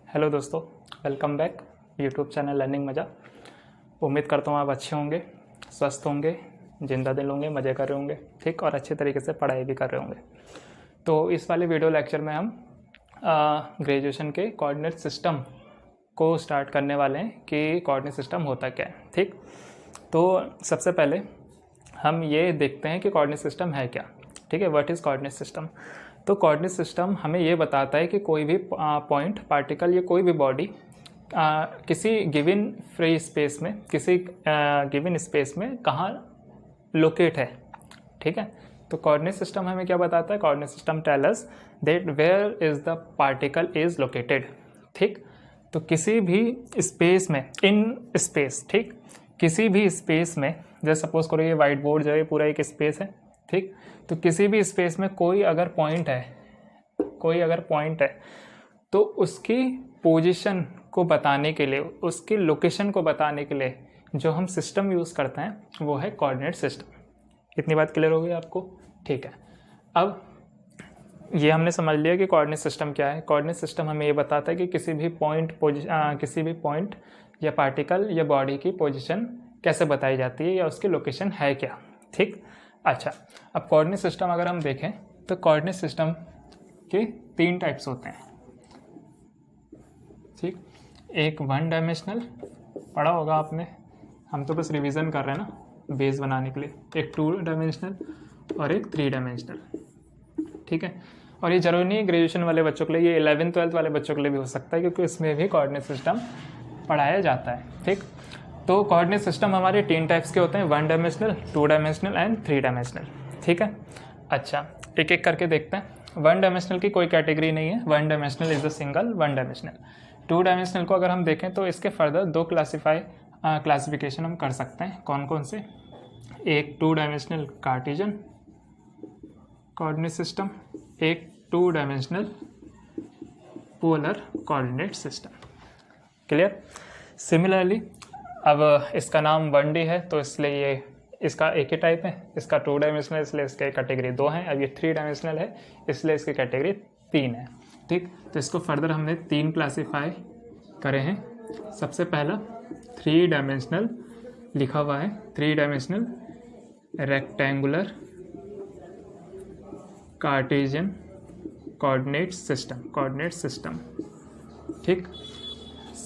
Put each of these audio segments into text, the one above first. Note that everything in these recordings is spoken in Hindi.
हेलो दोस्तों, welcome back YouTube channel learning मज़ा। उम्मीद करता हूँ आप अच्छे होंगे, स्वस्थ होंगे, जिंदा दिल होंगे, मज़े कर रहे होंगे, ठीक, और अच्छे तरीके से पढ़ाई भी कर रहे होंगे। तो इस वाले वीडियो लेक्चर में हम ग्रेजुएशन के कोऑर्डिनेट सिस्टम को स्टार्ट करने वाले हैं कि कोऑर्डिनेट सिस्टम होता क्या है। ठीक, तो सबसे पहले हम ये देखते हैं कि कोऑर्डिनेट सिस्टम है क्या। ठीक है, व्हाट इज़ कोऑर्डिनेट सिस्टम। तो कोऑर्डिनेट सिस्टम हमें ये बताता है कि कोई भी पॉइंट, पार्टिकल या कोई भी बॉडी किसी गिवन फ्री स्पेस में, किसी गिवन स्पेस में कहाँ लोकेट है। ठीक है, तो कोऑर्डिनेट सिस्टम हमें क्या बताता है। Coordinate system tell us that where is the particle is located. ठीक, तो किसी भी स्पेस में, इन स्पेस, ठीक, किसी भी स्पेस में, जैसे सपोज करो ये वाइट बोर्ड जो है पूरा एक स्पेस है। ठीक, तो किसी भी स्पेस में कोई अगर पॉइंट है, तो उसकी पोजीशन को बताने के लिए, उसकी लोकेशन को बताने के लिए जो हम सिस्टम यूज़ करते हैं वो है कोऑर्डिनेट सिस्टम। इतनी बात क्लियर हो गई आपको। ठीक है, अब ये हमने समझ लिया कि कोऑर्डिनेट सिस्टम क्या है। कोऑर्डिनेट सिस्टम हमें ये बताता है कि किसी भी पॉइंट या पार्टिकल या बॉडी की पोजीशन कैसे बताई जाती है या उसकी लोकेशन है क्या। ठीक, अच्छा, अब कोऑर्डिनेट सिस्टम अगर हम देखें तो कोऑर्डिनेट सिस्टम के 3 टाइप्स होते हैं। ठीक, एक 1 डायमेंशनल, पढ़ा होगा आपने, हम तो बस रिवीजन कर रहे हैं ना बेस बनाने के लिए। एक 2 डायमेंशनल और एक 3 डायमेंशनल। ठीक है, और ये जरूरी नहीं है ग्रेजुएशन वाले बच्चों के लिए, ये 11th 12th वाले बच्चों के लिए भी हो सकता है क्योंकि इसमें भी कोऑर्डिनेट सिस्टम पढ़ाया जाता है। ठीक, तो कोऑर्डिनेट सिस्टम हमारे 3 टाइप्स के होते हैं, 1 डायमेंशनल, 2 डायमेंशनल एंड 3 डायमेंशनल। ठीक है, अच्छा, एक एक करके देखते हैं। 1 डायमेंशनल की कोई कैटेगरी नहीं है, 1 dimensional is a single 1 dimensional. 2 dimensional को अगर हम देखें तो इसके फर्दर 2 क्लासिफिकेशन हम कर सकते हैं। कौन कौन से, एक 2 डायमेंशनल कार्टेशियन कोऑर्डिनेट सिस्टम, एक 2 dimensional polar coordinate system. Clear. Similarly अब इसका नाम 1D है तो इसलिए ये इसका एक ही टाइप है, इसका 2 डायमेंशनल इसलिए इसके कैटेगरी 2 हैं। अब ये 3 डायमेंशनल है इसलिए इसकी कैटेगरी 3 है। ठीक, तो इसको फर्दर हमने 3 क्लासीफाई करे हैं। सबसे पहला 3 डायमेंशनल लिखा हुआ है, 3 dimensional rectangular Cartesian coordinate system. ठीक,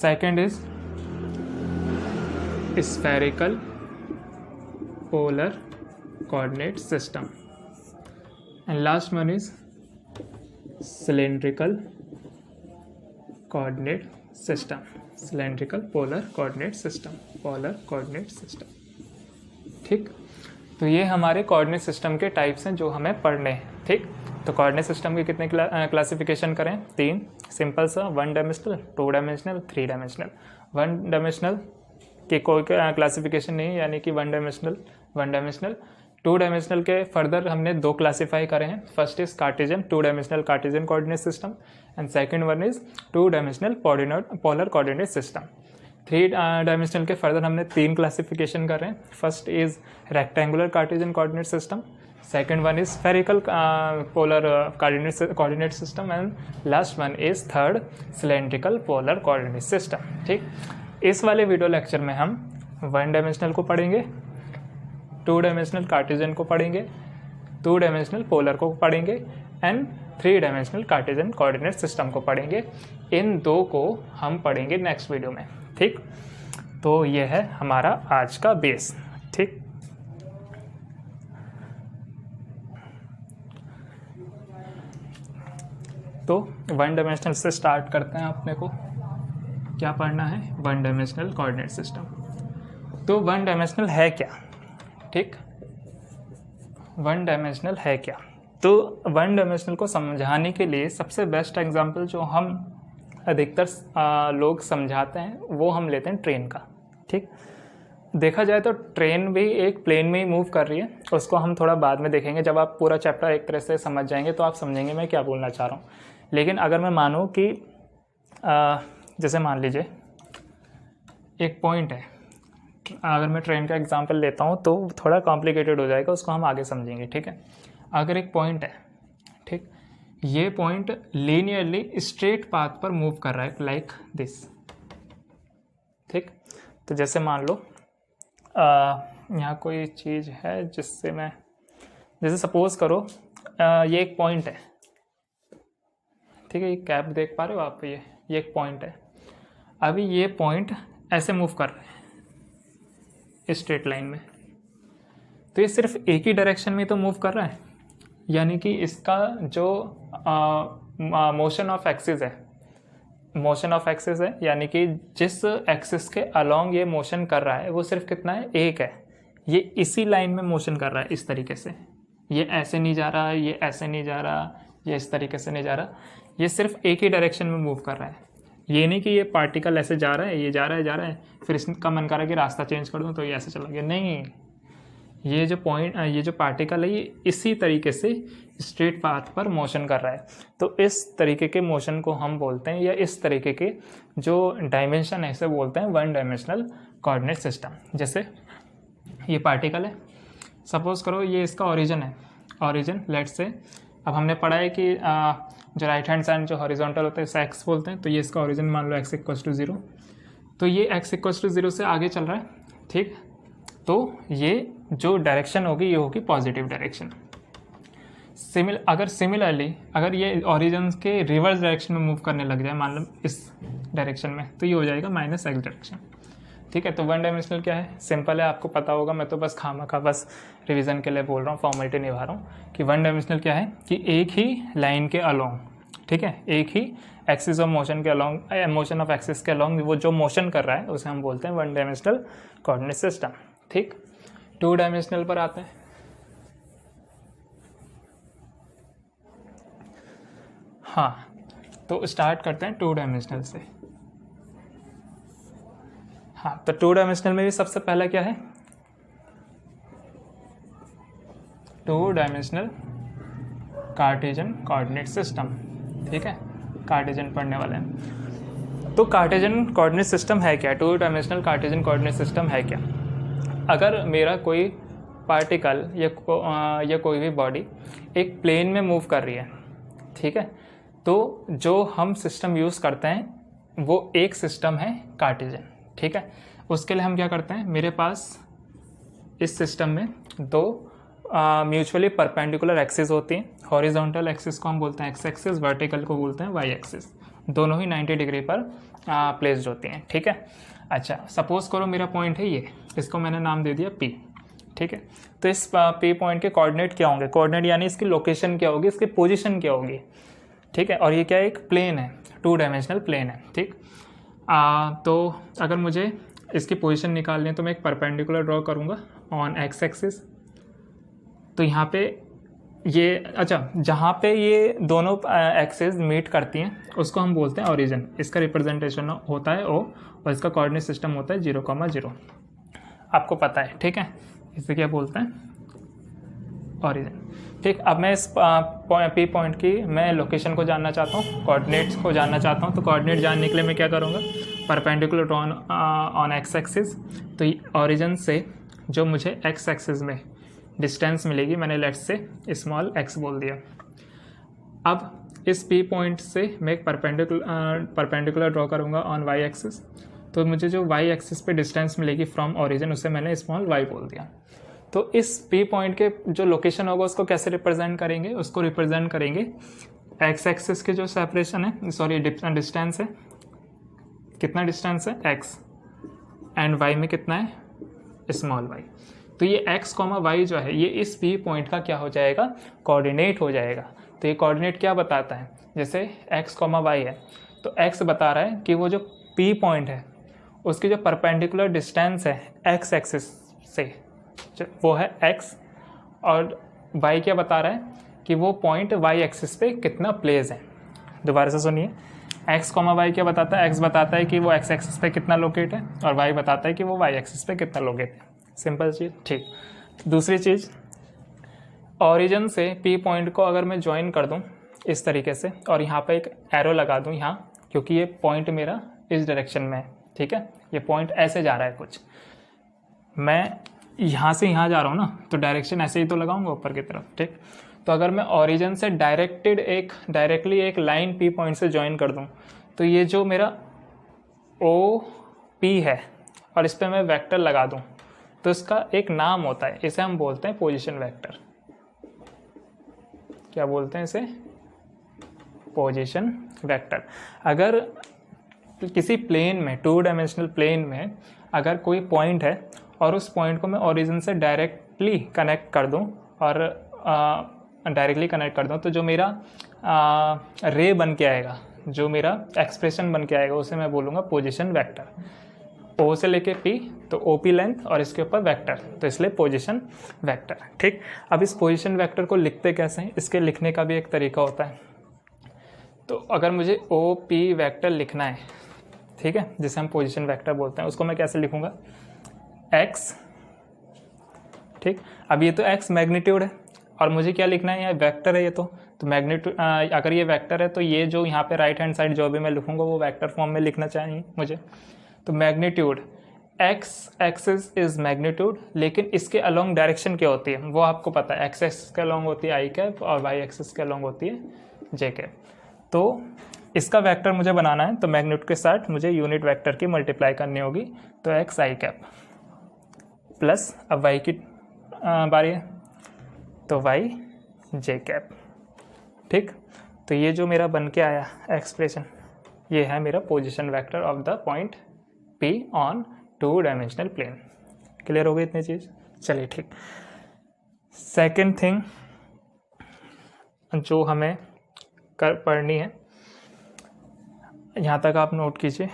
second is spherical polar coordinate system and last one is cylindrical coordinate system, polar coordinate system। ठीक, तो ये हमारे कोऑर्डिनेट सिस्टम के टाइप्स हैं जो हमें पढ़ने हैं। ठीक, तो कोऑर्डिनेट सिस्टम के कितने क्लासिफिकेशन करें, 3 सिंपल सा, 1 डायमेंशनल, 2 डायमेंशनल, 3 डायमेंशनल। 1 डायमेंशनल कि कोई क्लासिफिकेशन नहीं, यानी कि 1 डायमेंशनल। 2 डायमेंशनल के फर्दर हमने 2 क्लासीफाई करे हैं। First is Cartesian, 2 dimensional Cartesian coordinate system and second one is 2 dimensional polar coordinate system. 3 dimensional के फर्दर हमने 3 क्लासिफिकेशन कर रहे हैं। First is rectangular Cartesian coordinate system, second one is spherical polar coordinate system and last one is third cylindrical polar coordinate system. ठीक, इस वाले वीडियो लेक्चर में हम 1 डायमेंशनल को पढ़ेंगे, 2 डायमेंशनल कार्टेशियन को पढ़ेंगे, 2 डायमेंशनल पोलर को पढ़ेंगे and 3 dimensional Cartesian coordinate system को पढ़ेंगे। इन 2 को हम पढ़ेंगे नेक्स्ट वीडियो में। ठीक, तो ये है हमारा आज का बेस। ठीक, तो 1 डायमेंशनल से स्टार्ट करते हैं। अपने को क्या पढ़ना है, 1 डायमेंशनल कोऑर्डिनेट सिस्टम। तो 1 डायमेंशनल है क्या। ठीक, 1 डायमेंशनल है क्या, तो 1 डायमेंशनल को समझाने के लिए सबसे बेस्ट एग्जांपल जो हम अधिकतर लोग समझाते हैं वो हम लेते हैं ट्रेन का। ठीक, देखा जाए तो ट्रेन भी एक प्लेन में ही मूव कर रही है, उसको हम थोड़ा बाद में देखेंगे। जब आप पूरा चैप्टर एक तरह से समझ जाएंगे तो आप समझेंगे मैं क्या बोलना चाह रहा हूँ। लेकिन अगर मैं मानूँ कि जैसे मान लीजिए एक पॉइंट है, अगर मैं ट्रेन का एग्जांपल लेता हूँ तो थोड़ा कॉम्प्लिकेटेड हो जाएगा, उसको हम आगे समझेंगे। ठीक है, अगर एक पॉइंट है, ठीक, ये पॉइंट लीनियरली स्ट्रेट पाथ पर मूव कर रहा है लाइक दिस, ठीक। तो जैसे मान लो यहाँ कोई चीज़ है जिससे मैं, जैसे सपोज करो ये एक पॉइंट है, ठीक है, ये कैप देख पा रहे हो आप, ये एक पॉइंट है। अभी ये पॉइंट ऐसे मूव कर रहा है स्ट्रेट लाइन में, तो ये सिर्फ एक ही डायरेक्शन में तो मूव कर रहा है, यानी कि इसका जो मोशन ऑफ एक्सिस है, मोशन ऑफ एक्सिस है, यानी कि जिस एक्सिस के अलोंग ये मोशन कर रहा है वो सिर्फ कितना है, एक है। ये इसी लाइन में मोशन कर रहा है इस तरीके से, ये ऐसे नहीं जा रहा, ये ऐसे नहीं जा रहा, ये इस तरीके से नहीं जा रहा, ये सिर्फ एक ही डायरेक्शन में मूव कर रहा है। ये नहीं कि ये पार्टिकल ऐसे जा रहा है, ये जा रहा है, फिर इसका मन कर रहा है कि रास्ता चेंज कर दूँ तो ये ऐसे चला गया, नहीं। ये जो पॉइंट, ये जो पार्टिकल है, ये इसी तरीके से स्ट्रेट पाथ पर मोशन कर रहा है। तो इस तरीके के मोशन को हम बोलते हैं, या इस तरीके के जो डायमेंशन है इसे बोलते हैं वन डायमेंशनल कोऑर्डिनेट सिस्टम। जैसे ये पार्टिकल है, सपोज करो ये इसका ओरिजिन है, ओरिजिन लेट्स से, अब हमने पढ़ा है कि जो राइट हैंड साइड जो हॉरिजॉन्टल होता है इसे एक्स बोलते हैं, तो ये इसका ओरिजिन मान लो x = 0, तो ये x = 0 से आगे चल रहा है, ठीक। तो ये जो डायरेक्शन होगी ये होगी पॉजिटिव डायरेक्शन। सिमिलरली अगर ये ओरिजिन के रिवर्स डायरेक्शन में मूव करने लग जाए, मान लो इस डायरेक्शन में, तो ये हो जाएगा -x डायरेक्शन, ठीक है। तो वन डायमेंशनल क्या है, सिंपल है, आपको पता होगा, मैं तो बस खामखा बस रिवीजन के लिए बोल रहा हूँ, फॉर्मेलिटी निभा रहा हूँ कि वन डायमेंशनल क्या है कि एक ही लाइन के अलोंग, ठीक है, एक ही एक्सिस ऑफ मोशन के अलोंग, मोशन ऑफ एक्सिस के अलोंग वो जो मोशन कर रहा है उसे हम बोलते हैं वन डायमेंशनल कोऑर्डिनेट सिस्टम, ठीक। टू डायमेंशनल पर आते हैं। हाँ, तो स्टार्ट करते हैं टू डायमेंशनल से। हाँ, तो टू डायमेंशनल में भी सबसे पहला क्या है, two dimensional Cartesian coordinate system, ठीक है, कार्टेशियन पढ़ने वाले हैं। तो कार्टेशियन कोऑर्डिनेट सिस्टम है क्या, two dimensional Cartesian coordinate system है क्या। अगर मेरा कोई पार्टिकल या कोई भी बॉडी एक प्लेन में मूव कर रही है, ठीक है, तो जो हम सिस्टम यूज़ करते हैं वो एक सिस्टम है कार्टेशियन, ठीक है। उसके लिए हम क्या करते हैं, मेरे पास इस सिस्टम में दो म्यूचुअली परपेंडिकुलर एक्सिस होती हैं। हॉरिजॉन्टल एक्सिस को हम बोलते हैं एक्स एक्सिस, वर्टिकल को बोलते हैं वाई एक्सिस, दोनों ही 90 डिग्री पर प्लेस्ड होती हैं, ठीक है। अच्छा, सपोज करो मेरा पॉइंट है ये, इसको मैंने नाम दे दिया P, ठीक है। तो इस P पॉइंट के कोऑर्डिनेट क्या होंगे, कोऑर्डिनेट यानी इसकी लोकेशन क्या होगी, इसकी पोजीशन क्या होगी, ठीक है। और ये क्या है, एक प्लेन है, टू डायमेंशनल प्लेन है, ठीक। तो अगर मुझे इसकी पोजीशन निकालनी है तो मैं एक परपेंडिकुलर ड्रॉ करूँगा ऑन एक्स एक्सिस। तो यहाँ पे ये, अच्छा, जहाँ पे ये दोनों एक्सिस मीट करती हैं उसको हम बोलते हैं ओरिजिन। इसका रिप्रेजेंटेशन होता है O और इसका कोऑर्डिनेट सिस्टम होता है 0,0, आपको पता है, ठीक है। इसे क्या बोलते हैं, ओरिजिन, ठीक। अब मैं इस P पॉइंट की मैं लोकेशन को जानना चाहता हूँ, कोऑर्डिनेट्स को जानना चाहता हूँ। तो कोऑर्डिनेट जानने के लिए मैं क्या करूँगा, perpendicular draw on x axis. तो ओरिजिन से जो मुझे एक्स एक्सिस में डिस्टेंस मिलेगी, मैंने लेट्स से स्मॉल x बोल दिया। अब इस P पॉइंट से मैं एक परपेंडिकुलर ड्रॉ करूँगा ऑन y एक्सिस। तो मुझे जो y एक्सिस पे डिस्टेंस मिलेगी फ्रॉम ओरिजिन उसे मैंने स्मॉल y बोल दिया। तो इस P पॉइंट के जो लोकेशन होगा उसको कैसे रिप्रेजेंट करेंगे, उसको रिप्रेजेंट करेंगे x एक्सिस के जो सेपरेशन है, सॉरी डिस्टेंस है, कितना डिस्टेंस है x, एंड y में कितना है स्मॉल y। तो ये x, y जो है ये इस P पॉइंट का क्या हो जाएगा, कोऑर्डिनेट हो जाएगा। तो ये कोऑर्डिनेट क्या बताता है, जैसे x, y है तो x बता रहा है कि वो जो P पॉइंट है उसकी जो परपेंडिकुलर डिस्टेंस है x एक्सिस से वो है x, और y क्या बता रहा है कि वो पॉइंट y एक्सिस पे कितना प्लेस है। दोबारा से सुनिए, x, y क्या बताता है, x बताता है कि वो x एक्सिस पे कितना लोकेट है और y बताता है कि वो y एक्सिस पे कितना लोकेट है। सिंपल चीज़, ठीक। दूसरी चीज़, ओरिजिन से P पॉइंट को अगर मैं ज्वाइन कर दूं इस तरीके से और यहाँ पे एक एरो लगा दूं यहाँ, क्योंकि ये पॉइंट मेरा इस डायरेक्शन में है, ठीक है, ये पॉइंट ऐसे जा रहा है कुछ, मैं यहाँ से यहाँ जा रहा हूँ ना, तो डायरेक्शन ऐसे ही तो लगाऊंगा ऊपर की तरफ, ठीक। तो अगर मैं ओरिजिन से डायरेक्टली एक लाइन P पॉइंट से ज्वाइन कर दूं, तो ये जो मेरा OP है और इस पर मैं वेक्टर लगा दूं, तो इसका एक नाम होता है, इसे हम बोलते हैं पोजीशन वेक्टर। क्या बोलते हैं इसे? Position vector. अगर किसी प्लेन में, 2 डायमेंशनल प्लेन में अगर कोई पॉइंट है और उस पॉइंट को मैं ओरिजिन से डायरेक्टली कनेक्ट कर दूं तो जो मेरा रे बन के आएगा, जो मेरा एक्सप्रेशन बन के आएगा, उसे मैं बोलूँगा पोजीशन वेक्टर। O से लेके P, तो OP लेंथ और इसके ऊपर वेक्टर, तो इसलिए पोजीशन वेक्टर। ठीक, अब इस पोजीशन वेक्टर को लिखते कैसे हैं, इसके लिखने का भी एक तरीका होता है। तो अगर मुझे OP वेक्टर लिखना है, ठीक है, जिसे हम पोजीशन वेक्टर बोलते हैं, उसको मैं कैसे लिखूंगा? X। ठीक, अब ये तो X मैग्नीट्यूड है और मुझे क्या लिखना है? ये वेक्टर है, ये तो मैग्नीट्यूड, अगर ये वेक्टर है तो ये जो यहाँ पे राइट हैंड साइड जो भी मैं लिखूंगा वो वेक्टर फॉर्म में लिखना चाहिए मुझे। तो magnitude X axis is magnitude, लेकिन इसके अलोंग डायरेक्शन क्या होती है वो आपको पता है। X एक्सिस के अलोंग होती है आई कैप और Y एक्सिस के अलोंग होती है जे कैप। तो इसका वेक्टर मुझे बनाना है, तो मैग्नीट्यूड के साथ मुझे यूनिट वेक्टर की मल्टीप्लाई करनी होगी, तो X आई कैप प्लस, अब Y की बारी है, तो Y जे कैप। ठीक, तो ये जो मेरा बन के आया एक्सप्रेशन, ये है मेरा position vector of the point P on 2 dimensional plane. Clear हो गई इतनी चीज़? चलिए ठीक। सेकंड थिंग जो हमें पढ़नी है, यहाँ तक आप नोट कीजिए।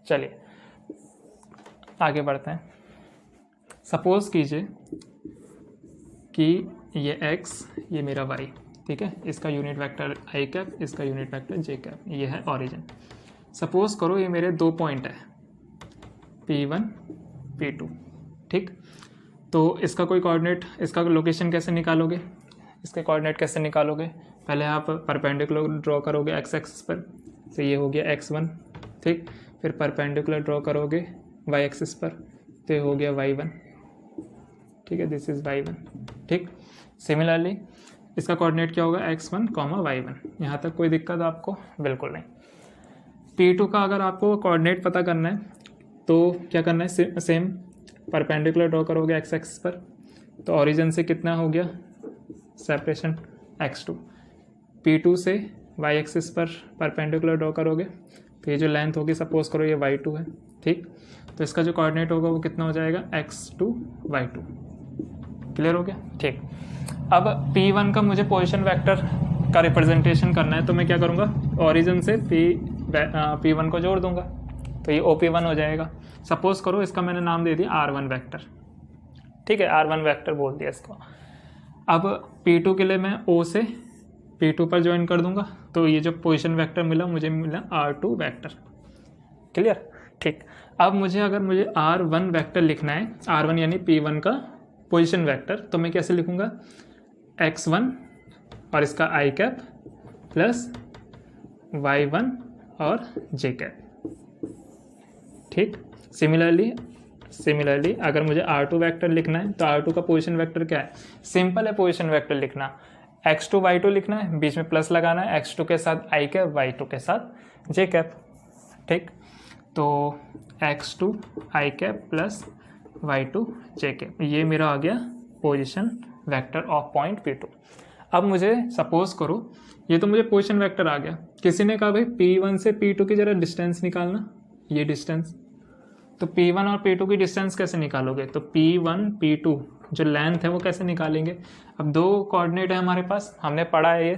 चलिए आगे बढ़ते हैं। सपोज कीजिए कि ये x, ये मेरा y, ठीक है, इसका यूनिट वेक्टर आई कैप, इसका यूनिट वेक्टर जे कैप, ये है ओरिजिन। सपोज करो ये मेरे 2 पॉइंट है P1 P2। ठीक, तो इसका कोई कोऑर्डिनेट, इसका लोकेशन कैसे निकालोगे, इसके कोऑर्डिनेट कैसे निकालोगे? पहले आप परपेंडिकुलर ड्रॉ करोगे x एक्सिस पर, तो ये हो गया x1। ठीक, फिर परपेंडिकुलर ड्रॉ करोगे y एक्सिस पर, तो ये हो गया y1। ठीक है, दिस इज y1। ठीक, सिमिलरली इसका कोऑर्डिनेट क्या होगा? x1, y1। यहाँ तक कोई दिक्कत आपको? बिल्कुल नहीं। P2 का अगर आपको कोऑर्डिनेट पता करना है तो क्या करना है? सेम परपेंडिकुलर ड्रॉ करोगे x एक्सिस पर, तो ओरिजिन से कितना हो गया सेपरेशन? x2। P2 से y एक्सिस पर परपेंडिकुलर ड्रॉ करोगे, तो ये जो लेंथ होगी, सपोज करो ये y2 है। ठीक, तो इसका जो कोऑर्डिनेट होगा वो कितना हो जाएगा? x2 y2। क्लियर हो गया? ठीक, अब P1 का मुझे पोजीशन वेक्टर का रिप्रेजेंटेशन करना है, तो मैं क्या करूँगा? ओरिजिन से P1 को जोड़ दूंगा, तो ये OP1 हो जाएगा। सपोज करो इसका मैंने नाम दे दिया R1 वेक्टर। ठीक है, R1 वेक्टर बोल दिया इसको। अब P2 के लिए मैं O से P2 पर ज्वाइन कर दूंगा, तो ये जो पोजीशन वेक्टर मिला मुझे मिला R2 वेक्टर। क्लियर? ठीक, अब अगर मुझे R1 वेक्टर लिखना है, R1 यानी P1 का पोजीशन वेक्टर, तो मैं कैसे लिखूंगा? x1 और इसका आई कैप प्लस y1 और जे कैप। ठीक, सिमिलरली अगर मुझे R2 वेक्टर लिखना है, तो R2 का पोजीशन वेक्टर क्या है? सिंपल है पोजीशन वेक्टर लिखना, x2 y2 लिखना है, बीच में प्लस लगाना है, x2 के साथ आई कैप, y2 के साथ जे कैप। ठीक, तो x2 आई कैप प्लस y2 जे कैप, ये मेरा आ गया position vector of point P2। अब मुझे सपोज करो ये तो मुझे पोजीशन वेक्टर आ गया, किसी ने कहा भाई P1 से P2 की जरा डिस्टेंस निकालना, ये डिस्टेंस। तो P1 और P2 की डिस्टेंस कैसे निकालोगे? तो P1 P2 जो लेंथ है वो कैसे निकालेंगे? अब 2 कोऑर्डिनेट है हमारे पास, हमने पढ़ा है ये,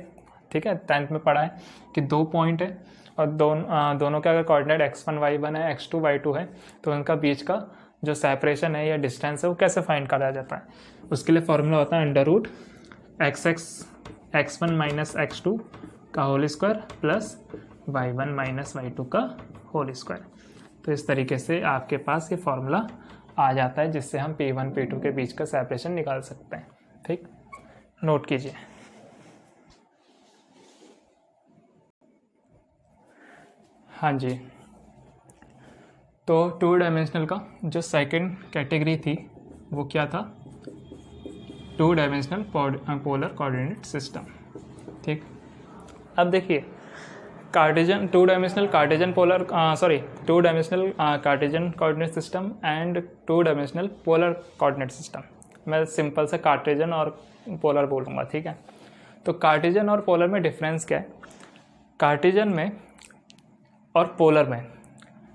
ठीक है, 10th में पढ़ा है कि 2 पॉइंट है और दोनों के अगर कोऑर्डिनेट x1 y1 है, x2 y2 है, तो उनका बीच का जो सेपरेशन है या डिस्टेंस है वो कैसे फाइंड करा जाता है? उसके लिए फॉर्मूला होता है under root x1 minus x2 का whole square plus y1 minus y2 का होल स्क्वायर। तो इस तरीके से आपके पास ये फॉर्मूला आ जाता है, जिससे हम P1 P2 के बीच का सेपरेशन निकाल सकते हैं। ठीक, नोट कीजिए। हाँ जी, तो 2 डायमेंशनल का जो सेकंड कैटेगरी थी वो क्या था? Two dimensional polar coordinate system. ठीक, अब देखिए Cartesian two dimensional Cartesian coordinate system and two dimensional polar coordinate system. मैं सिंपल से कार्टेशियन और पोलर बोलूँगा, ठीक है। तो कार्टेशियन और पोलर में डिफरेंस क्या है? कार्टेशियन में और पोलर में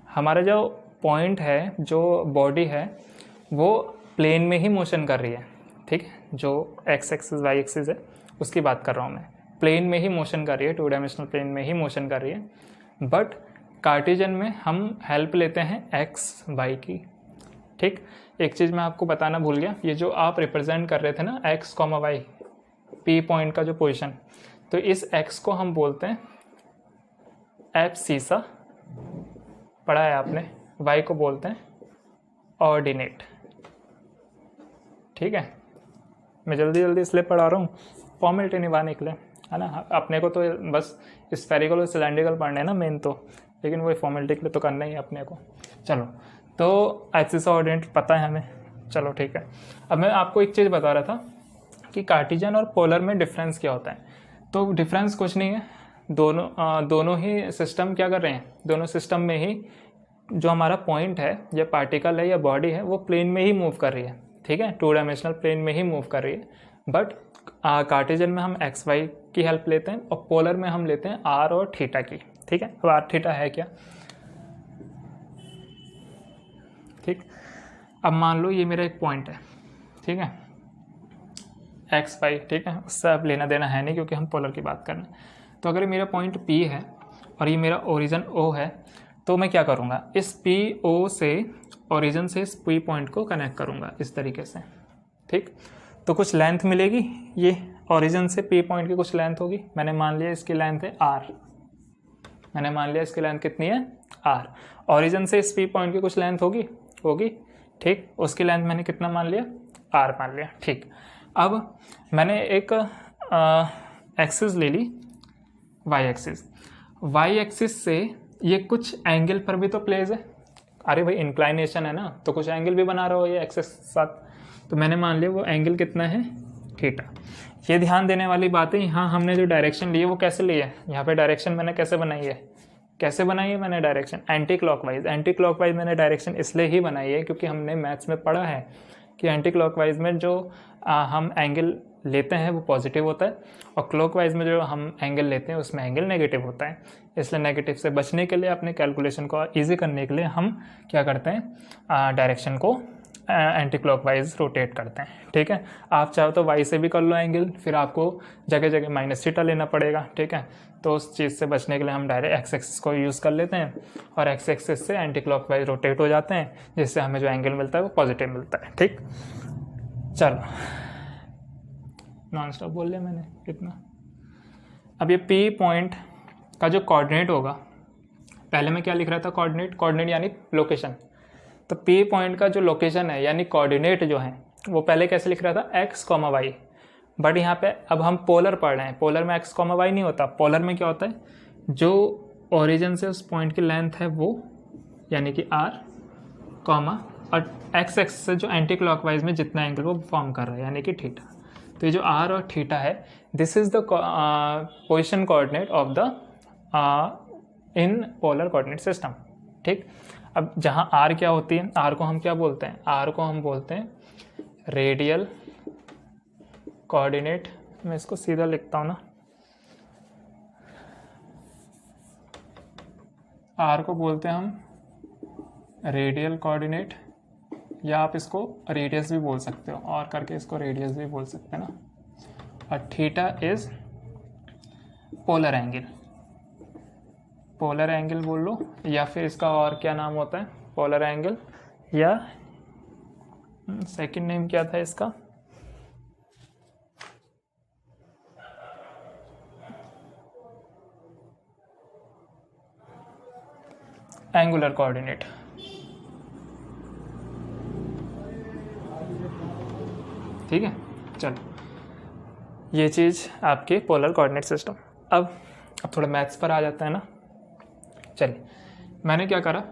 हमारा जो पॉइंट है, जो बॉडी है, वो प्लेन में ही मोशन कर रही है, ठीक है। जो एक्स एक्सिस वाई एक्सिस है उसकी बात कर रहा हूँ मैं, प्लेन में ही मोशन कर रही है, टू डायमेंशनल प्लेन में ही मोशन कर रही है। बट कार्टेशियन में हम हेल्प लेते हैं एक्स वाई की, ठीक। एक चीज़ मैं आपको बताना भूल गया, ये जो आप रिप्रेजेंट कर रहे थे ना x comma y, P point का जो पोजीशन, तो इस एक्स को हम बोलते हैं एब्सिसा, पढ़ा है आपने। वाई को बोलते हैं ऑर्डिनेट, ठीक है। मैं जल्दी जल्दी इसलिए पढ़ा रहा हूँ, फॉर्मेलिटी निभाने के लिए, है ना। अपने को तो बस स्फेरिकल और सिलेंड्रिकल पढ़ने हैं ना मेन तो, लेकिन वही फॉर्मेलिटी के लिए तो करना ही है अपने को। चलो, तो एब्सिसा ऑर्डिनेट पता है हमें, चलो ठीक है। अब मैं आपको एक चीज़ बता रहा था कि कार्टेशियन और पोलर में डिफरेंस क्या होता है। तो डिफरेंस कुछ नहीं है, दोनों ही सिस्टम क्या कर रहे हैं, दोनों सिस्टम में ही जो हमारा पॉइंट है या पार्टिकल है या बॉडी है वो प्लेन में ही मूव कर रही है, ठीक है, टू डायमेंशनल प्लेन में ही मूव कर रही है। बट कार्टेशियन में हम एक्स वाई की हेल्प लेते हैं और पोलर में हम लेते हैं आर और थीटा की, ठीक है। अब आर थीटा है क्या, ठीक। अब मान लो ये मेरा एक पॉइंट है, ठीक है, एक्स वाई, ठीक है, उससे अब लेना देना है नहीं क्योंकि हम पोलर की बात कर रहे हैं। तो अगर मेरा पॉइंट P है और ये मेरा ओरिजिन O है, तो मैं क्या करूँगा, इस PO से ओरिजिन से इस P पॉइंट को कनेक्ट करूँगा इस तरीके से, ठीक। तो कुछ लेंथ मिलेगी, ये ओरिजिन से P पॉइंट की कुछ लेंथ होगी। मैंने मान लिया इसकी लेंथ है R, मैंने मान लिया इसकी लेंथ कितनी है R। ओरिजिन से इस P पॉइंट की कुछ लेंथ होगी, ठीक। उसकी लेंथ मैंने कितना मान लिया, R मान लिया, ठीक। अब मैंने एक एक्सिस ले ली, वाई एक्सिस से ये कुछ एंगल पर भी तो प्लेस है। अरे भाई इंक्लाइनेशन है ना, तो कुछ एंगल भी बना रहा हो ये एक्सिस के साथ। तो मैंने मान लिया वो एंगल कितना है, थीटा। ये ध्यान देने वाली बात है, यहाँ हमने जो डायरेक्शन ली है वो कैसे ली है, यहाँ पे डायरेक्शन मैंने कैसे बनाई है, मैंने डायरेक्शन एंटी क्लॉकवाइज मैंने डायरेक्शन इसलिए ही बनाई है क्योंकि हमने मैथ्स में पढ़ा है कि एंटी क्लॉकवाइज में जो हम एंगल लेते हैं वो पॉजिटिव होता है और क्लॉकवाइज में जो हम एंगल लेते हैं उसमें एंगल नेगेटिव होता है। इसलिए नेगेटिव से बचने के लिए, अपने कैलकुलेशन को इजी करने के लिए हम क्या करते हैं, डायरेक्शन को एंटी क्लॉकवाइज रोटेट करते हैं, ठीक है। आप चाहो तो वाई से भी कर लो एंगल, फिर आपको जगह जगह माइनस थीटा लेना पड़ेगा, ठीक है। तो उस चीज़ से बचने के लिए हम डायरेक्ट एक्स एक्सिस को यूज़ कर लेते हैं और एक्स एक्सिस से एंटी क्लॉकवाइज रोटेट हो जाते हैं, जिससे हमें जो एंगल मिलता है वो पॉजिटिव मिलता है, ठीक। चलो, नॉन स्टॉप बोल लिया मैंने कितना। अब ये P पॉइंट का जो कोऑर्डिनेट होगा, पहले मैं क्या लिख रहा था, कोऑर्डिनेट यानी लोकेशन। तो P पॉइंट का जो लोकेशन है यानी कोऑर्डिनेट जो है वो पहले कैसे लिख रहा था, x, y। बट यहाँ पे अब हम पोलर पढ़ रहे हैं, पोलर में x, y नहीं होता। पोलर में क्या होता है, जो ओरिजिन से उस पॉइंट की लेंथ है वो यानी कि r, और एक्स एक्सिस से जो एंटी क्लॉकवाइज में जितना एंगल वो फॉर्म कर रहा है यानी कि थीटा। तो ये जो r और थीटा है, this is the position coordinate of the in polar coordinate system, ठीक। अब जहाँ r क्या होती है, r को हम क्या बोलते हैं, r को हम बोलते हैं रेडियल कोऑर्डिनेट। मैं इसको सीधा लिखता हूँ ना, r को बोलते हैं हम रेडियल कोऑर्डिनेट, या आप इसको रेडियस भी बोल सकते हो, और करके इसको रेडियस भी बोल सकते हैं ना। और थीटा इज पोलर एंगल बोल लो, या फिर इसका और क्या नाम होता है, पोलर एंगल, या सेकंड नेम क्या था इसका, एंगुलर कोऑर्डिनेट। ठीक है, चलो ये चीज़ आपके पोलर कोऑर्डिनेट सिस्टम। अब थोड़ा मैथ्स पर आ जाता है ना। चलिए, मैंने क्या करा,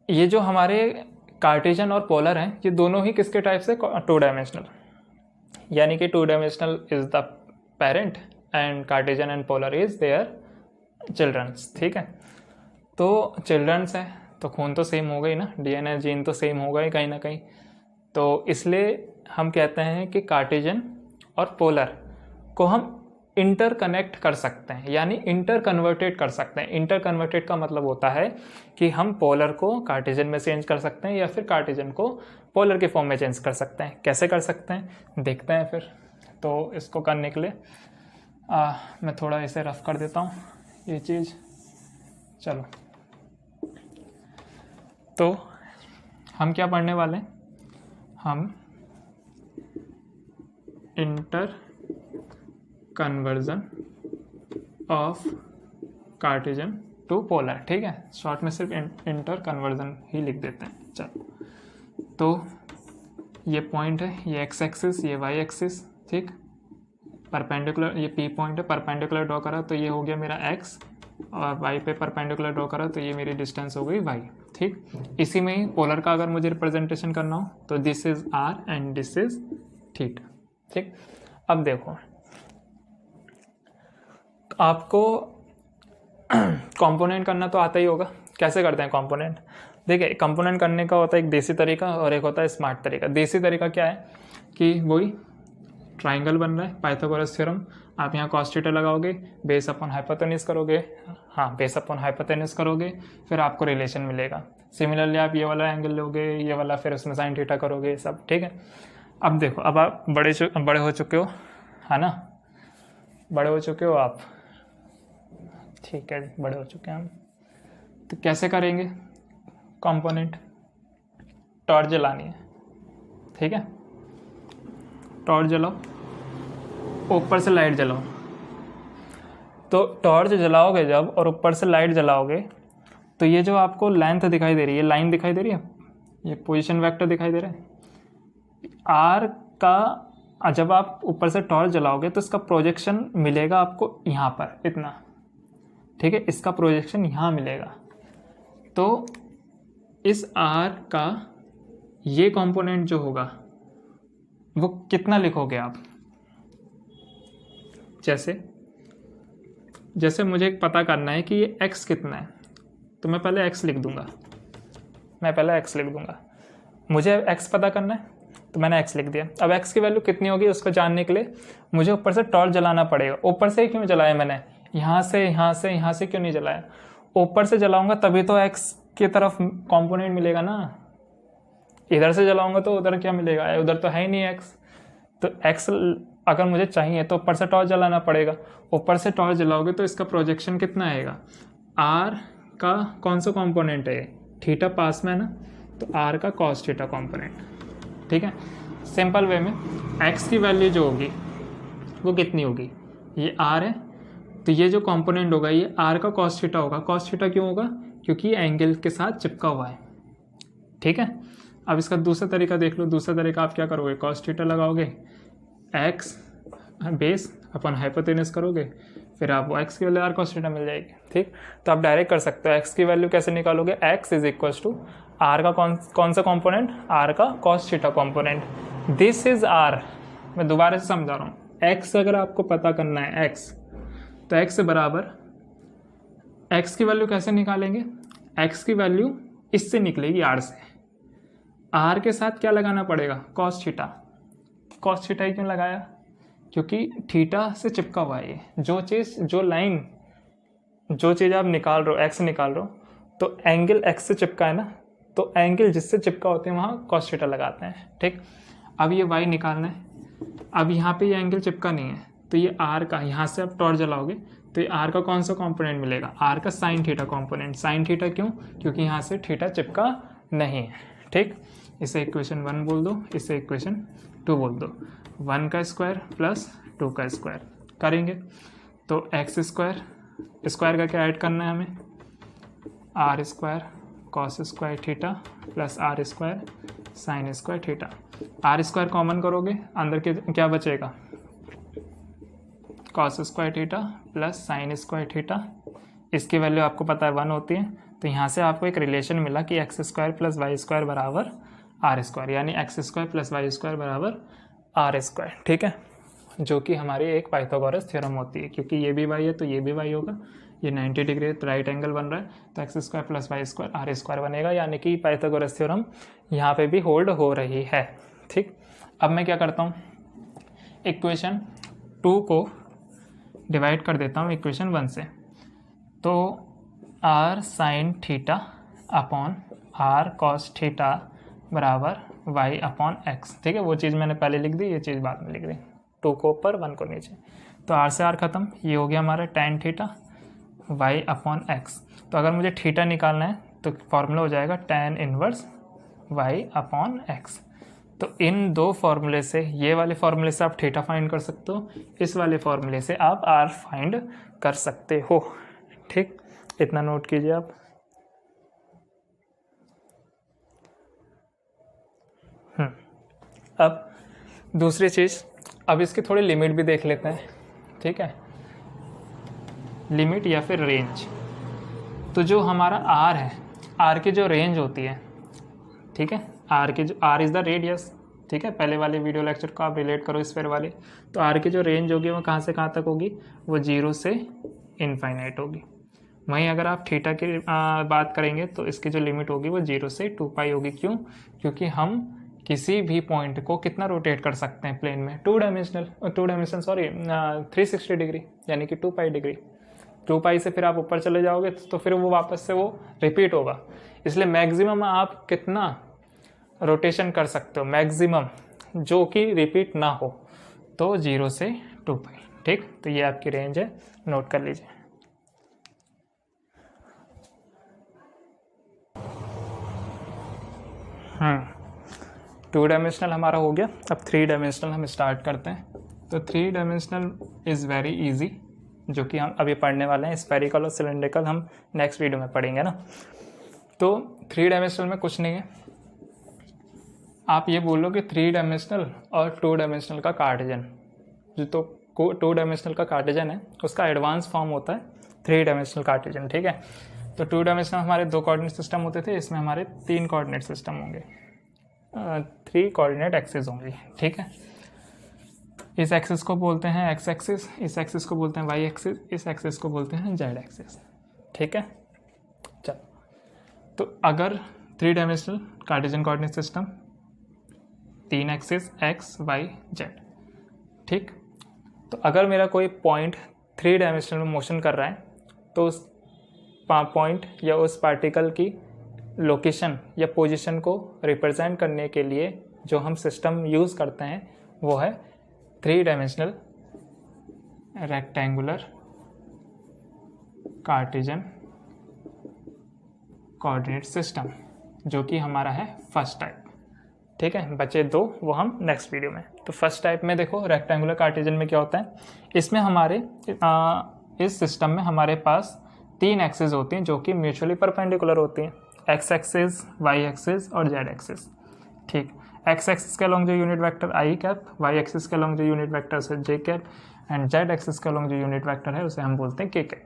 ये जो हमारे कार्टेशियन और पोलर हैं, ये दोनों ही किसके टाइप से, 2 डायमेंशनल, यानी कि 2 dimensional is the parent and Cartesian and polar is their childrens. ठीक है, तो चिल्ड्रंस हैं तो खून तो सेम होगा ही ना, डीएनए जीन तो सेम होगा ही कहीं ना कहीं, तो इसलिए हम कहते हैं कि कार्टेशियन और पोलर को हम इंटर कनेक्ट कर सकते हैं, यानी इंटर कन्वर्टेड कर सकते हैं। इंटर कन्वर्टेड का मतलब होता है कि हम पोलर को कार्टेशियन में चेंज कर सकते हैं या फिर कार्टेशियन को पोलर के फॉर्म में चेंज कर सकते हैं। कैसे कर सकते हैं देखते हैं फिर। तो इसको करने के लिए मैं थोड़ा इसे रफ कर देता हूँ ये चीज़। चलो, तो हम क्या पढ़ने वाले हैं, हम inter conversion of Cartesian to polar. ठीक है, शॉर्ट में सिर्फ इंटर कन्वर्जन ही लिख देते हैं। चलो, तो ये पॉइंट है, ये एक्स एक्सिस, ये वाई एक्सिस। ठीक, परपेंडिकुलर, ये पी पॉइंट है, परपेंडिकुलर ड्रॉ करा तो ये हो गया मेरा एक्स, और वाई पे परपेंडिकुलर ड्रॉ करा तो ये मेरी डिस्टेंस हो गई वाई। ठीक, इसी में ही पोलर का अगर मुझे रिप्रेजेंटेशन करना हो तो this is r and this is theta. ठीक, अब देखो आपको कंपोनेंट करना तो आता ही होगा। कैसे करते हैं कंपोनेंट? देखिए, कंपोनेंट करने का होता है एक देसी तरीका और एक होता है स्मार्ट तरीका। देसी तरीका क्या है कि वही ट्राइंगल बन रहा है, पाइथागोरस थ्योरम, आप यहाँ cos थीटा लगाओगे, बेस अपॉन हाइपोटेन्यूज करोगे, हाँ बेस अपॉन हाइपोटेन्यूज करोगे, फिर आपको रिलेशन मिलेगा। सिमिलरली आप ये वाला एंगल लोगे, ये वाला, फिर उसमें साइन थीटा करोगे, सब ठीक है। अब देखो, अब आप बड़े हो चुके हो, है ना, बड़े हो चुके हो आप, ठीक है, बड़े हो चुके हैं हम। तो कैसे करेंगे कंपोनेंट? टॉर्च जलानी है, ठीक है, टॉर्च जलाओ, ऊपर से लाइट जलाओ। तो टॉर्च जलाओगे जब और ऊपर से लाइट जलाओगे तो ये जो आपको लेंथ दिखाई दे रही है, लाइन दिखाई दे रही है, ये पोजीशन वेक्टर दिखाई दे रहा है, आर का जब आप ऊपर से टॉर्च जलाओगे तो इसका प्रोजेक्शन मिलेगा आपको यहाँ पर इतना, ठीक है, इसका प्रोजेक्शन यहाँ मिलेगा। तो इस आर का ये कंपोनेंट जो होगा वो कितना लिखोगे आप? जैसे मुझे पता करना है कि ये x कितना है, तो मैं पहले x लिख दूंगा, मुझे x पता करना है तो मैंने x लिख दिया। अब x की वैल्यू कितनी होगी उसको जानने के लिए मुझे ऊपर से टॉर्च जलाना पड़ेगा। ऊपर से ही क्यों जलाया मैंने, यहाँ से क्यों नहीं जलाया? ऊपर से जलाऊंगा तभी तो x की तरफ कंपोनेंट मिलेगा ना, इधर से जलाऊंगा तो उधर क्या मिलेगा, उधर तो है ही नहीं x। तो x अगर मुझे चाहिए तो ऊपर से टॉर्च जलाना पड़ेगा। ऊपर से टॉर्च जलाओगे तो इसका प्रोजेक्शन कितना आएगा, r का कौन सा कंपोनेंट है, थीटा पास में है ना, तो r का cos थीटा कंपोनेंट, ठीक है। सिंपल वे में x की वैल्यू जो होगी वो कितनी होगी, ये r है, तो ये जो कंपोनेंट होगा ये r का cos थीटा होगा। cos थीटा क्यों होगा, क्योंकि एंगल के साथ चिपका हुआ है, ठीक है। अब इसका दूसरा तरीका देख लो। दूसरा तरीका आप क्या करोगे, cos थीटा लगाओगे, x बेस अपन हाइपोटेनस करोगे, फिर आपको x की वैल्यू r cos थीटा मिल जाएगी, ठीक। तो आप डायरेक्ट कर सकते हो। x की वैल्यू कैसे निकालोगे, x is equal to r का कौन सा कंपोनेंट, r का cos theta component, this is r। मैं दोबारा से समझा रहा हूँ, x अगर आपको पता करना है x, तो x से बराबर x की वैल्यू कैसे निकालेंगे, x की वैल्यू इससे निकलेगी r से, r के साथ क्या लगाना पड़ेगा, cos थीटा। cos थीटा ही क्यों लगाया, क्योंकि थीटा से चिपका हुआ है ये, जो चीज़ आप निकाल रहे हो, x निकाल रहे हो, तो एंगल x से चिपका है ना, तो एंगल जिससे चिपका होते हैं वहाँ cos थीटा लगाते हैं, ठीक। अब ये y निकालना है, अब यहाँ पे ये एंगल चिपका नहीं है, तो ये r का, यहाँ से आप टॉर्च जलाओगे तो ये r का कौन सा कंपोनेंट मिलेगा, r का sin theta component. sin theta क्यों, क्योंकि यहाँ से थीटा चिपका नहीं है, ठीक। इसे इक्वेशन 1 बोल दो, इसे इक्वेशन 2 बोल दो। 1 का स्क्वायर प्लस 2 का स्क्वायर करेंगे तो x स्क्वायर, स्क्वायर का क्या ऐड करना है हमें, r square cos square theta plus r square sine square theta. r square common करोगे, अंदर के क्या बचेगा, cos square theta plus sine square theta. इसकी वैल्यू आपको पता है 1 होती है, तो यहाँ से आपको एक रिलेशन मिला कि x square plus y square बराबर आर स्क्वायर, यानी x square plus y square बराबर आर स्क्वायर, ठीक है, जो कि हमारी एक पाइथागोरस थ्योरम होती है, क्योंकि ये भी वाई है तो ये भी वाई होगा, ये 90 डिग्री राइट एंगल बन रहा है, तो x square plus y square r square बनेगा, यानी कि पाइथागोरस थ्योरम यहाँ पे भी होल्ड हो रही है, ठीक। अब मैं क्या करता हूँ, इक्वेशन 2 को डिवाइड कर देता हूँ इक्वेशन 1 से, तो r sine theta upon r cos theta बराबर वाई अपॉन एक्स, ठीक है, वो चीज़ मैंने पहले लिख दी, ये चीज़ बाद में लिख दी, 2 को ऊपर 1 को नीचे, तो आर से आर खत्म, ये हो गया हमारा tan theta y upon x. तो अगर मुझे थीटा निकालना है तो फॉर्मूला हो जाएगा tan inverse y upon x. तो इन दो फॉर्मूले से, ये वाले फॉर्मूले से आप थीटा फाइंड कर सकते हो, इस वाले फॉर्मूले से आप आर फाइंड कर सकते हो, ठीक, इतना नोट कीजिए आप। अब दूसरी चीज़, अब इसकी थोड़ी लिमिट भी देख लेते हैं, ठीक है, लिमिट या फिर रेंज। तो जो हमारा आर है, आर की जो रेंज होती है, ठीक है, आर की जो, आर इज़ द रेडियस, ठीक है, पहले वाले वीडियो लेक्चर को आप रिलेट करो स्फीयर वाले, तो आर की जो रेंज होगी वो कहाँ से कहाँ तक होगी, वो 0 से इनफाइनाइट होगी। वहीं अगर आप थीटा की बात करेंगे तो इसकी जो लिमिट होगी वो 0 से 2 पाई होगी। क्यों? क्योंकि हम किसी भी पॉइंट को कितना रोटेट कर सकते हैं प्लेन में, 360 डिग्री, यानी कि 2 पाई डिग्री। 2 पाई से फिर आप ऊपर चले जाओगे तो फिर वो वापस से वो रिपीट होगा, इसलिए मैक्सिमम आप कितना रोटेशन कर सकते हो, मैक्सिमम जो कि रिपीट ना हो, तो 0 से 2 पाई, ठीक। तो ये आपकी रेंज है, नोट कर लीजिए। टू डायमेंशनल हमारा हो गया, अब 3 डायमेंशनल हम स्टार्ट करते हैं। तो 3 डायमेंशनल इज़ वेरी इजी, जो कि हम अभी पढ़ने वाले हैं। स्फेरिकल और सिलेंड्रिकल हम नेक्स्ट वीडियो में पढ़ेंगे ना। तो 3 डायमेंशनल में कुछ नहीं है, आप ये बोलो कि 3 डायमेंशनल और 2 डायमेंशनल का कार्टेजन, जो तो 2 डायमेंशनल का कार्टेजन है उसका एडवांस फॉर्म होता है 3 डायमेंशनल कार्टेजन, ठीक है। तो 2 डायमेंशनल हमारे 2 कोऑर्डिनेट सिस्टम होते थे, इसमें हमारे 3 कोऑर्डिनेट सिस्टम होंगे, 3 कोऑर्डिनेट एक्सिस होंगी, ठीक है। इस एक्सिस को बोलते हैं एक्स एक्सिस, इस एक्सिस को बोलते हैं वाई एक्सिस, इस एक्सिस को बोलते हैं जेड एक्सिस, ठीक है। चलो, तो अगर 3 dimensional Cartesian coordinate system, 3 axis x y z, ठीक। तो अगर मेरा कोई पॉइंट 3 डायमेंशनल में मोशन कर रहा है तो उस पॉइंट या उस पार्टिकल की लोकेशन या पोजीशन को रिप्रेजेंट करने के लिए जो हम सिस्टम यूज़ करते हैं वो है 3 dimensional rectangular Cartesian coordinate system, जो कि हमारा है फर्स्ट टाइप, ठीक है। बचे 2, वो हम नेक्स्ट वीडियो में। तो फर्स्ट टाइप में देखो, रेक्टेंगुलर कार्टेशियन में क्या होता है, इसमें हमारे इस सिस्टम में हमारे पास 3 एक्सिस होती हैं जो कि म्यूचुअली परपेंडिकुलर होती हैं, एक्स एक्सिस, वाई एक्सिस और जेड एक्सिस, ठीक। एक्स एक्सिस के अलोंग जो यूनिट वेक्टर आई कैप, वाई एक्सिस के अलोंग जो यूनिट वेक्टर है जे कैप, एंड जेड एक्सिस के अलोंग जो यूनिट वेक्टर है उसे हम बोलते हैं के कैप।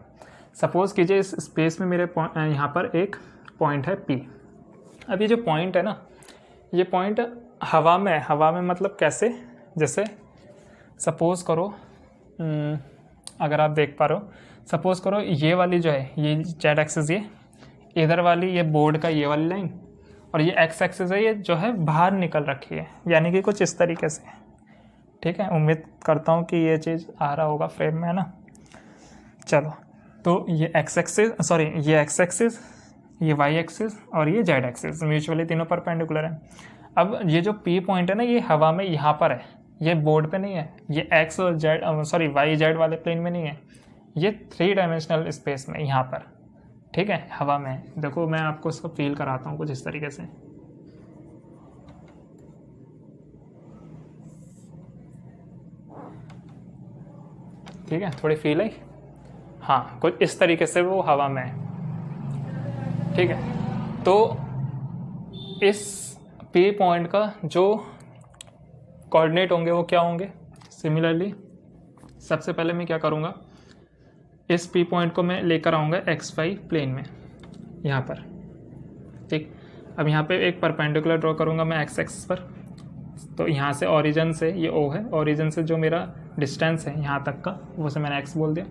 सपोज कीजिए इस स्पेस में मेरे यहाँ पर एक पॉइंट है पी। अब ये जो पॉइंट है ना, ये पॉइंट हवा में मतलब कैसे, जैसे सपोज करो, अगर आप देख पा रहे हो, सपोज करो ये वाली जो है, ये जेड एक्सिस, ये इधर वाली, ये बोर्ड का ये वाली लाइन, और ये एक्स एक्सिस है, ये जो है बाहर निकल रखी है, यानी कि कुछ इस तरीके से, ठीक है। उम्मीद करता हूँ कि ये चीज़ आ रहा होगा फ्रेम में, है ना। चलो, तो ये एक्स एक्सिस, ये एक्स एक्सिस, ये वाई एक्सिस और ये जेड एक्सिस म्यूचुअली तीनों परपेंडिकुलर है। अब ये जो पी पॉइंट है ना, ये हवा में यहाँ पर है, ये बोर्ड पे नहीं है, ये एक्स और जेड वाई जेड वाले प्लेन में नहीं है, ये 3 डायमेंशनल स्पेस में यहाँ पर, ठीक है, हवा में। देखो मैं आपको इसको फील कराता हूँ कुछ इस तरीके से, ठीक है, थोड़ी फील आई, हाँ, कुछ इस तरीके से वो हवा में है, ठीक है। तो इस पी पॉइंट का जो कोऑर्डिनेट होंगे वो क्या होंगे, सिमिलरली सबसे पहले मैं क्या करूँगा, इस पी पॉइंट को मैं लेकर आऊँगा एक्स वाई प्लेन में, यहाँ पर, ठीक। अब यहाँ पे एक परपेंडिकुलर ड्रॉ करूँगा मैं एक्स एक्सिस पर, तो यहाँ से ओरिजिन से ये ओ है, ओरिजिन से जो मेरा डिस्टेंस है यहाँ तक का वो से मैंने एक्स बोल दिया।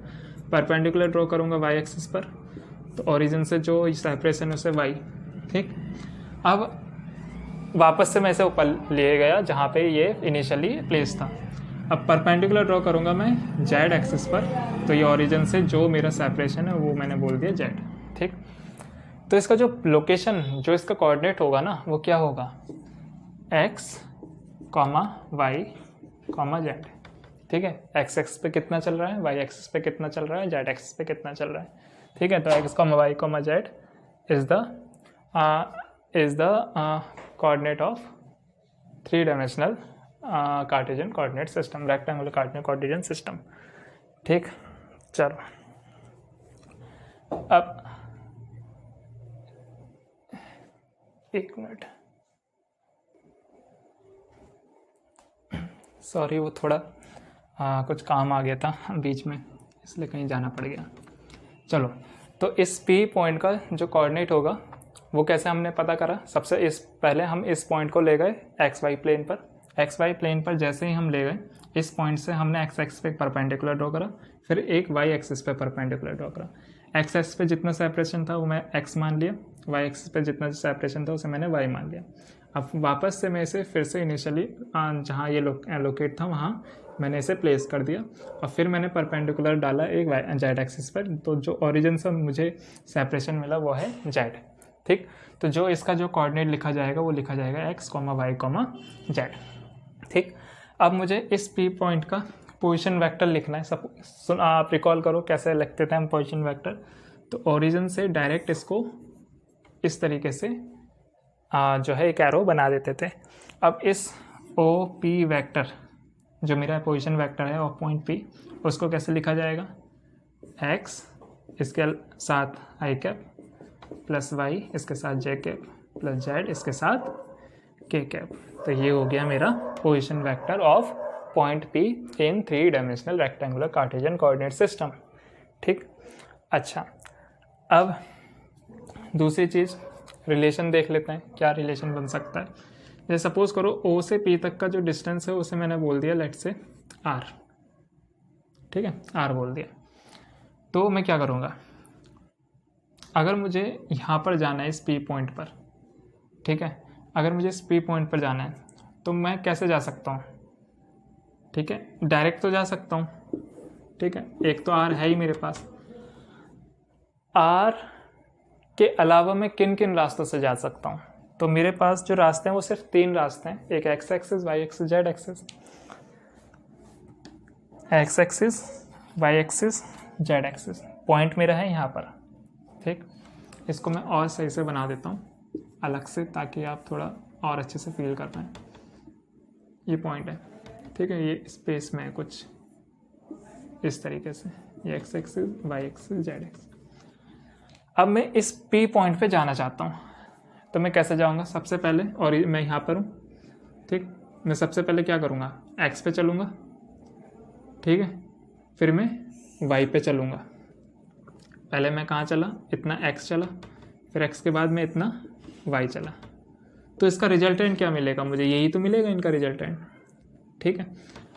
परपेंडिकुलर ड्रॉ करूँगा वाई एक्सिस पर, तो ओरिजिन से जो सेपरेशन है उसे वाई, ठीक। अब वापस से मैं इसे ऊपर लिए गया जहाँ पे ये इनिशियली प्लेस था। अब परपेंडिकुलर ड्रॉ करूँगा मैं जेड एक्सिस पर, तो ये ओरिजिन से जो मेरा सेपरेशन है वो मैंने बोल दिया जेड, ठीक। तो इसका जो लोकेशन, जो इसका कोऑर्डिनेट होगा ना, वो क्या होगा, x comma y comma z, ठीक है। एक्स एक्सिस पे कितना चल रहा है, वाई एक्सिस पे कितना चल रहा है, जेड एक्सिस पे कितना चल रहा है, ठीक है। तो x comma y comma z is the coordinate of 3 dimensional Cartesian coordinate system, rectangular Cartesian system, ठीक। चलो अब एक मिनट, सॉरी वो थोड़ा कुछ काम आ गया था बीच में, इसलिए कहीं जाना पड़ गया। चलो, तो इस पी पॉइंट का जो कोऑर्डिनेट होगा वो कैसे हमने पता करा, सबसे पहले हम इस पॉइंट को ले गए एक्स वाई प्लेन पर। एक्स वाई प्लेन पर जैसे ही हम ले गए, इस पॉइंट से हमने एक्स एक्सिस पे परपेंडिकुलर ड्रॉ करा, फिर एक वाई एक्सिस पे परपेंडिकुलर ड्रॉ करा। एक्स एक्सिस पे जितना सेपरेशन था वो मैं एक्स मान लिया, वाई एक्सिस पे जितना सेपरेशन था उसे मैंने वाई मान लिया। अब वापस से मैं इसे फिर से इनिशियली जहाँ ये लोकेट था वहाँ मैंने इसे प्लेस कर दिया, और फिर मैंने परपेंडिकुलर डाला एक जेड एक्सिस पर, तो जो ओरिजिन से मुझे सेपरेशन मिला वो है जेड, ठीक। तो जो इसका जो कोऑर्डिनेट लिखा जाएगा वो लिखा जाएगा x comma y comma z, ठीक। अब मुझे इस पी पॉइंट का पोजीशन वेक्टर लिखना है। सब आप रिकॉल करो कैसे लिखते थे हम पोजीशन वेक्टर। तो ओरिजिन से डायरेक्ट इसको इस तरीके से जो है एक एरो बना देते थे। अब इस ओ पी वेक्टर जो मेरा पोजीशन वेक्टर है ऑफ पॉइंट पी, उसको कैसे लिखा जाएगा, एक्स इसके साथ आई कैप प्लस वाई इसके साथ जे कैप प्लस जेड इसके साथ के कैप। तो ये हो गया मेरा position vector of point P in 3 dimensional rectangular Cartesian coordinate system, ठीक। अच्छा, अब दूसरी चीज़ रिलेशन देख लेते हैं, क्या रिलेशन बन सकता है। जैसे सपोज करो ओ से पी तक का जो डिस्टेंस है उसे मैंने बोल दिया लेट से आर, ठीक है, आर बोल दिया। तो मैं क्या करूँगा, अगर मुझे यहाँ पर जाना है इस पी पॉइंट पर, ठीक है, अगर मुझे इस पी पॉइंट पर जाना है तो मैं कैसे जा सकता हूँ, ठीक है, डायरेक्ट तो जा सकता हूँ, ठीक है, एक तो आर है ही मेरे पास। आर के अलावा मैं किन किन रास्तों से जा सकता हूँ, तो मेरे पास जो रास्ते हैं वो सिर्फ 3 रास्ते हैं, एक x axis, y axis, z axis. X axis, y axis, z axis, point मेरा है यहाँ पर, ठीक। इसको मैं और सही से बना देता हूँ अलग से ताकि आप थोड़ा और अच्छे से फील कर पाएँ। ये पॉइंट है, ठीक है, ये स्पेस में है कुछ इस तरीके से, ये x axis, y axis, z axis. अब मैं इस पी पॉइंट पे जाना चाहता हूँ, तो मैं कैसे जाऊँगा, सबसे पहले, और मैं यहाँ पर हूँ, ठीक, मैं सबसे पहले क्या करूँगा, एक्स पे चलूँगा, ठीक है, फिर मैं वाई पे चलूँगा। पहले मैं कहाँ चला, इतना एक्स चला, फिर एक्स के बाद में इतना वाई चला। तो इसका रिजल्टेंट क्या मिलेगा मुझे, यही तो मिलेगा इनका रिजल्टेंट, ठीक है।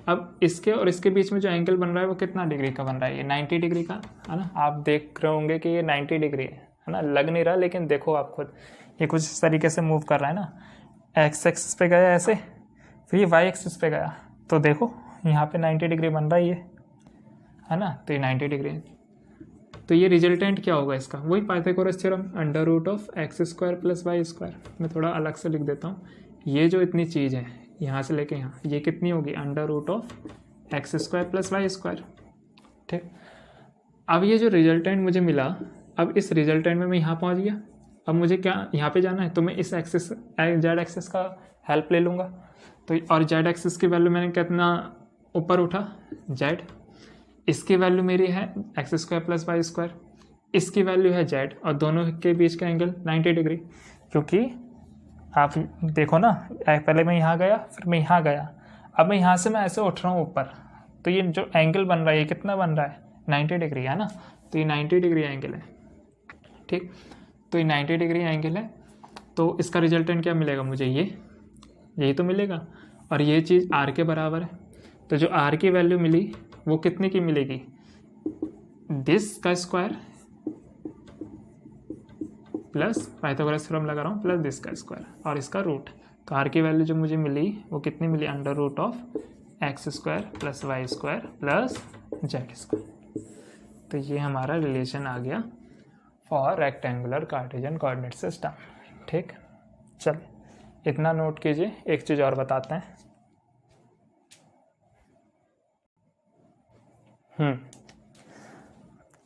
अब इसके और इसके बीच में जो एंगल बन रहा है वो कितना डिग्री का बन रहा है, ये 90 डिग्री का है ना। आप देख रहे होंगे कि ये 90 डिग्री है ना, लग नहीं रहा, लेकिन देखो आप खुद, ये कुछ इस तरीके से मूव कर रहा है ना। एक्स एक्सिस पे गया ऐसे, फिर ये वाई एक्सिस पे गया, तो देखो यहाँ पे 90 डिग्री बन रहा है ये, है ना, तो ये 90 डिग्री है। तो ये रिजल्टेंट क्या होगा इसका, वही Pythagoras theorem, under root of x square plus y square. मैं थोड़ा अलग से लिख देता हूँ, ये जो इतनी चीज़ है यहाँ से लेके यहाँ, ये कितनी होगी, under root of x square plus y square, ठीक। अब ये जो रिजल्टेंट मुझे मिला, अब इस रिजल्टेंट में मैं यहाँ पहुँच गया। अब मुझे क्या यहाँ पे जाना है, तो मैं इस एक्सिस जेड एक्सिस का हेल्प ले लूँगा। तो और जेड एक्सिस की वैल्यू मैंने कितना ऊपर उठा, जेड, इसकी वैल्यू मेरी है x square plus y square, इसकी वैल्यू है जेड, और दोनों के बीच का एंगल 90 डिग्री। क्योंकि आप देखो ना, पहले मैं यहाँ गया, फिर मैं यहाँ गया, अब मैं यहाँ से मैं ऐसे उठ रहा हूँ ऊपर, तो ये जो एंगल बन रहा है ये कितना बन रहा है, 90 डिग्री है ना। तो ये 90 डिग्री एंगल है, ठीक। तो ये 90 डिग्री एंगल है, तो इसका रिजल्टेंट क्या मिलेगा मुझे, यही तो मिलेगा, और ये चीज़ r के बराबर है। तो जो r की वैल्यू मिली वो कितने की मिलेगी, दिस का स्क्वायर प्लस पाइथागोरस थ्योरम लगा रहा हूँ प्लस दिस का स्क्वायर और इसका रूट। तो r की वैल्यू जो मुझे मिली वो कितनी मिली, under root of x square plus y square plus z square. तो ये हमारा रिलेशन आ गया for rectangular Cartesian coordinate system. ठीक, चलिए इतना नोट कीजिए। एक चीज़ और बताते हैं।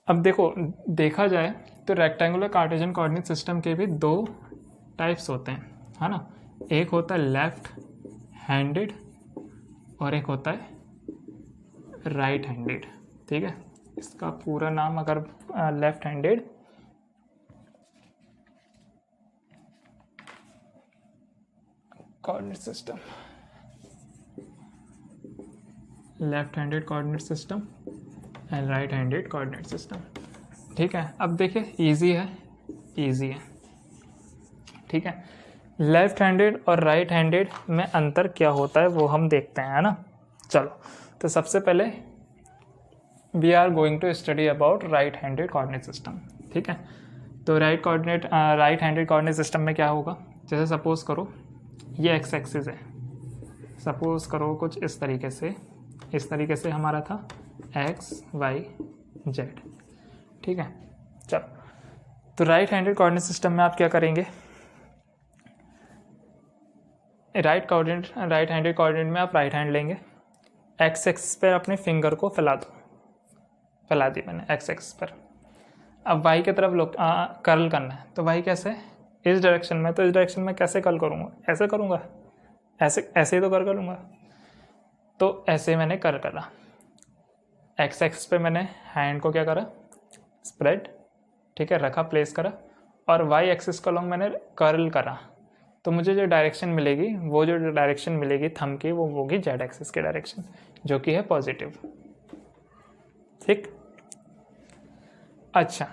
अब देखो, देखा जाए तो रेक्टेंगुलर कार्टेशियन कोऑर्डिनेट सिस्टम के भी दो टाइप्स होते हैं, है ना। एक होता है लेफ्ट हैंडेड और एक होता है राइट हैंडेड। ठीक है, इसका पूरा नाम अगर left handed coordinate system, left handed coordinate system and right handed coordinate system. ठीक है, अब देखिए इजी है। ठीक है, लेफ्ट हैंडेड और राइट हैंडेड में अंतर क्या होता है वो हम देखते हैं, है ना। चलो, तो सबसे पहले we are going to study about right handed coordinate system. ठीक है, तो राइट हैंडेड कोऑर्डिनेट सिस्टम में क्या होगा, जैसे सपोज करो ये एक्स एक्सिस है, सपोज करो कुछ इस तरीके से हमारा था एक्स वाई जेड। ठीक है, चलो, तो राइट हैंडेड कोऑर्डिनेट सिस्टम में आप क्या करेंगे, राइट हैंडेड कोऑर्डिनेट में आप राइट हैंड लेंगे, एक्स एक्सिस पर अपने फिंगर को फैला दी मैंने एक्स एक्सिस पर। अब वाई की तरफ कर्ल करना है, तो वाई कैसे, इस डायरेक्शन में, तो इस डायरेक्शन में कैसे कर्ल करूँगा, ऐसे करूँगा, ऐसे ही तो कर्ल करूँगा। तो ऐसे मैंने कर्ल करा, एक्स एक्सिस पे मैंने हैंड को क्या करा, स्प्रेड, ठीक है, रखा, प्लेस करा, और वाई एक्सिस को लॉन्ग मैंने कर्ल करा। तो मुझे जो डायरेक्शन मिलेगी, वो जो डायरेक्शन मिलेगी थंब की, वो होगी जेड एक्सिस की डायरेक्शन, जो कि है पॉजिटिव। ठीक, अच्छा,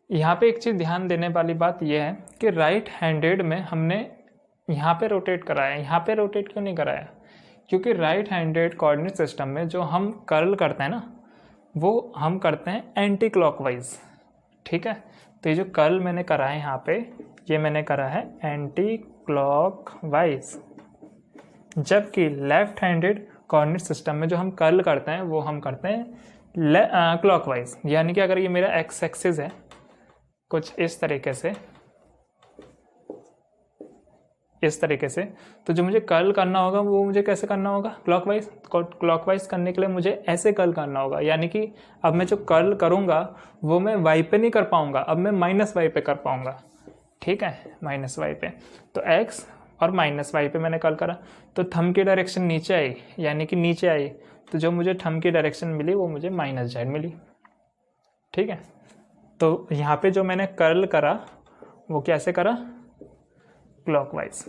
यहाँ पे एक चीज़ ध्यान देने वाली बात यह है कि राइट हैंडेड में हमने यहाँ पे रोटेट कराया, यहाँ पे रोटेट क्यों नहीं कराया, क्योंकि राइट हैंडेड कोऑर्डिनेट सिस्टम में जो हम कर्ल करते हैं ना, वो हम करते हैं एंटी क्लॉकवाइज। ठीक है, तो ये जो कर्ल मैंने करा है यहाँ पे, ये मैंने करा है एंटी क्लॉकवाइज, जबकि लेफ्ट हैंडेड कोऑर्डिनेट सिस्टम में जो हम कर्ल करते हैं वो हम करते हैं क्लॉकवाइज। यानी कि अगर ये मेरा एक्स एक्सिस है कुछ इस तरीके से, तो जो मुझे कर्ल करना होगा वो मुझे कैसे करना होगा, क्लॉकवाइज करने के लिए मुझे ऐसे कर्ल करना होगा। यानी कि अब मैं जो कर्ल करूँगा वो मैं वाई पे नहीं कर पाऊँगा, अब मैं माइनस वाई पे कर पाऊँगा। ठीक है, माइनस वाई पे, तो एक्स और माइनस वाई पे मैंने कर्ल करा, तो थंब की डायरेक्शन नीचे आई, यानी कि नीचे आई, तो जो मुझे थंब की डायरेक्शन मिली वो मुझे माइनस जेड मिली। ठीक है, तो यहाँ पे जो मैंने कर्ल करा वो कैसे करा, क्लॉकवाइज।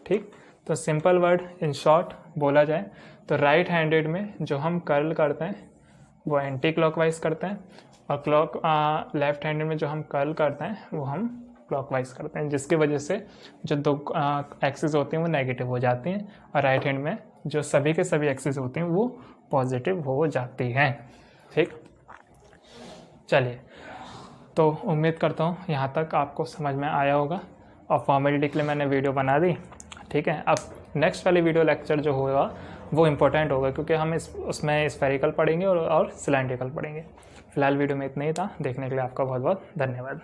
ठीक, तो सिंपल वर्ड इन शॉर्ट बोला जाए तो राइट हैंडेड में जो हम कर्ल करते हैं वो एंटी क्लॉकवाइज करते हैं, और लेफ्ट हैंडेड में जो हम कर्ल करते हैं वो हम क्लॉकवाइज करते हैं, जिसकी वजह से जो दो एक्सिस होती हैं वो नेगेटिव हो जाती हैं, और राइट हैंड में जो सभी के सभी एक्सिस होती हैं वो पॉजिटिव हो जाती हैं। ठीक, चलिए, तो उम्मीद करता हूँ यहाँ तक आपको समझ में आया होगा, और फॉर्मेलिटी के लिए मैंने वीडियो बना दी। ठीक है, अब नेक्स्ट वाली वीडियो लेक्चर जो होगा वो इम्पोर्टेंट होगा, क्योंकि हम उसमें स्फेरिकल पढ़ेंगे और सिलेंड्रिकल पढ़ेंगे। फिलहाल वीडियो में इतना ही था। देखने के लिए आपका बहुत बहुत धन्यवाद।